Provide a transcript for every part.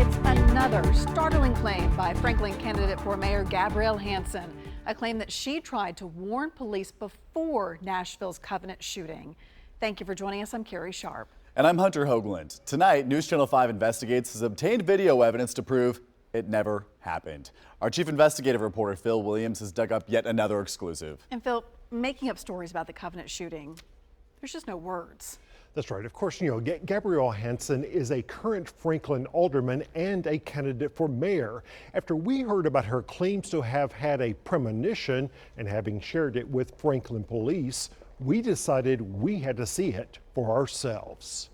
It's another startling claim by Franklin candidate for mayor Gabrielle Hanson, a claim that she tried to warn police before Nashville's Covenant shooting. Thank you for joining us. I'm Carrie Sharp. And I'm Hunter Hoagland. Tonight, News Channel 5 Investigates has obtained video evidence to prove it never happened. Our chief investigative reporter, Phil Williams, has dug up yet another exclusive. And Phil, making up stories about the Covenant shooting, there's just no words. That's right. Of course, Gabrielle Hanson is a current Franklin alderman and a candidate for mayor. After we heard about her claims to have had a premonition and having shared it with Franklin police, we decided we had to see it for ourselves.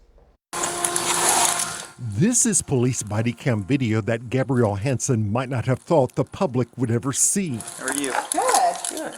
This is police body cam video that Gabrielle Hanson might not have thought the public would ever see. How are you? Good.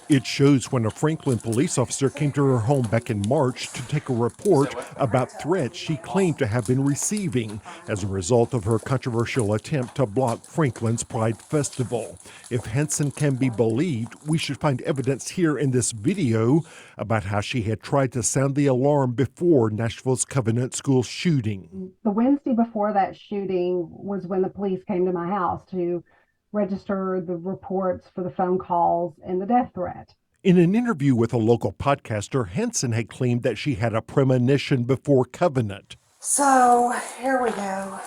It shows when a Franklin police officer came to her home back in March to take a report about threats she claimed to have been receiving as a result of her controversial attempt to block Franklin's Pride Festival. If Hanson can be believed, we should find evidence here in this video about how she had tried to sound the alarm before Nashville's Covenant School shooting. The Wednesday before that shooting was when the police came to my house to register the reports for the phone calls and the death threat. In an interview with a local podcaster, Hanson had claimed that she had a premonition before Covenant. So here we go.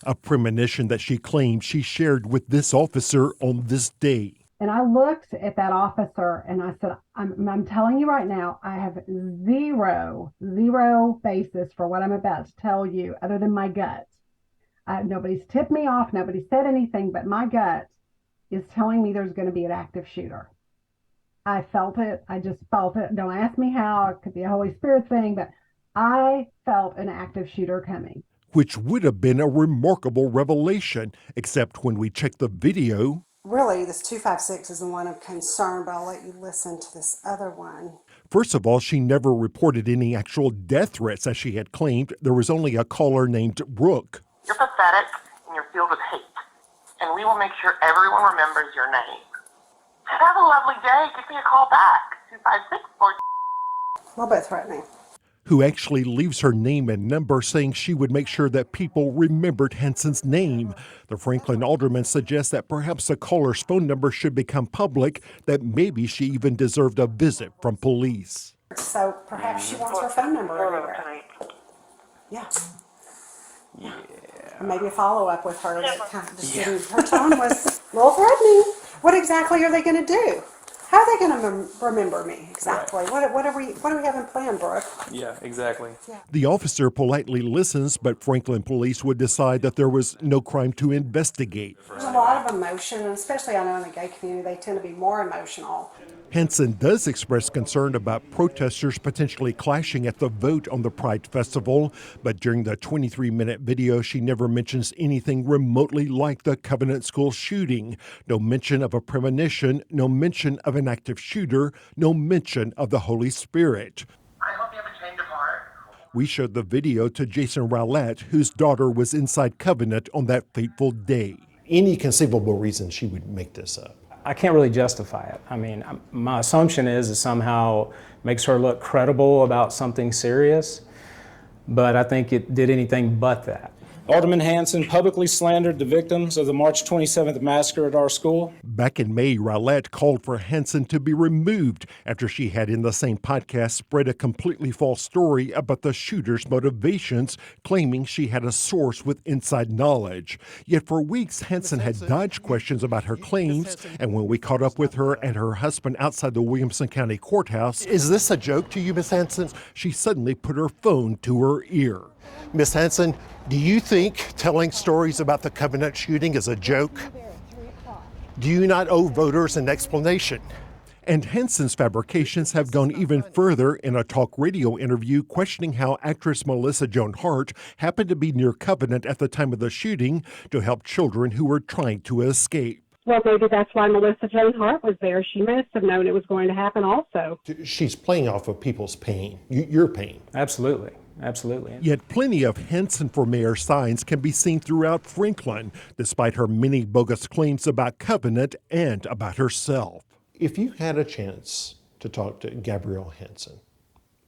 A premonition that she claimed she shared with this officer on this day. And I looked at that officer and I said, I'm telling you right now, I have zero basis for what I'm about to tell you other than my gut. Nobody's tipped me off. Nobody said anything, but my gut is telling me there's going to be an active shooter. I felt it. I just felt it. Don't ask me how. It could be a Holy Spirit thing, but I felt an active shooter coming. Which would have been a remarkable revelation, except when we checked the video. Really, this 256 is the one I'm concerned, but I'll let you listen to this other one. First of all, she never reported any actual death threats, as she had claimed. There was only a caller named Brooke. You're pathetic and you're filled with hate, and we will make sure everyone remembers your name. Have a lovely day. Give me a call back. 256 A little bit threatening. Who actually leaves her name and number, saying she would make sure that people remembered Hanson's name. The Franklin alderman suggests that perhaps the caller's phone number should become public, that maybe she even deserved a visit from police. So perhaps she wants her phone number everywhere. Yeah. Or maybe a follow-up with her that kind of just didn't, her tone was a little threatening. What exactly are they going to do? How are they going to remember me exactly? Right. What do we having planned, Brooke? Yeah, exactly. Yeah. The officer politely listens, but Franklin police would decide that there was no crime to investigate. There's a lot of emotion, and especially I know in the gay community, they tend to be more emotional. Hanson does express concern about protesters potentially clashing at the vote on the Pride Festival, but during the 23-minute video, she never mentions anything remotely like the Covenant School shooting. No mention of a premonition, no mention of an active shooter, no mention of the Holy Spirit. I hope you have a change of heart. We showed the video to Jason Rowlett, whose daughter was inside Covenant on that fateful day. Any conceivable reason she would make this up? I can't really justify it. I mean, my assumption is it somehow makes her look credible about something serious, but I think it did anything but that. Alderman Hanson publicly slandered the victims of the March 27th massacre at our school. Back in May, Rowlett called for Hanson to be removed after she had in the same podcast spread a completely false story about the shooter's motivations, claiming she had a source with inside knowledge. Yet for weeks, Hanson had dodged questions about her claims, and when we caught up with her and her husband outside the Williamson County Courthouse, Is this a joke to you, Miss Hanson? she suddenly put her phone to her ear. Miss Hanson, do you think telling stories about the Covenant shooting is a joke? Do you not owe voters an explanation? And Hanson's fabrications have gone even further in a talk radio interview questioning how actress Melissa Joan Hart happened to be near Covenant at the time of the shooting to help children who were trying to escape. Well, maybe that's why Melissa Joan Hart was there. She must have known it was going to happen also. She's playing off of people's pain, your pain. Absolutely. Absolutely. Yet plenty of Hanson for mayor signs can be seen throughout Franklin, despite her many bogus claims about Covenant and about herself. If you had a chance to talk to Gabrielle Hanson,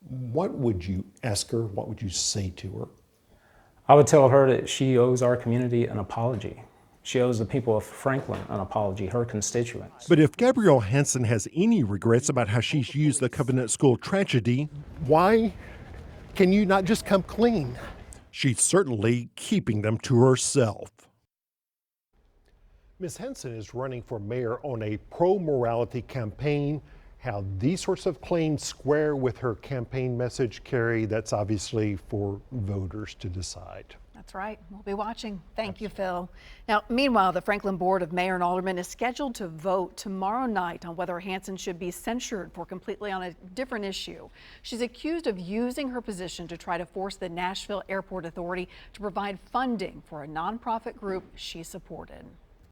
what would you ask her? What would you say to her? I would tell her that she owes our community an apology. She owes the people of Franklin an apology, her constituents. But if Gabrielle Hanson has any regrets about how she's used the Covenant School tragedy, Why can you not just come clean? she's certainly keeping them to herself. Ms. Hanson is running for mayor on a pro-morality campaign. How these sorts of claims square with her campaign message, Carrie, that's obviously for voters to decide. That's right. We'll be watching. Thank you, Phil. Now, meanwhile, the Franklin Board of Mayor and Aldermen is scheduled to vote tomorrow night on whether Hanson should be censured for completely on a different issue. She's accused of using her position to try to force the Nashville Airport Authority to provide funding for a nonprofit group she supported.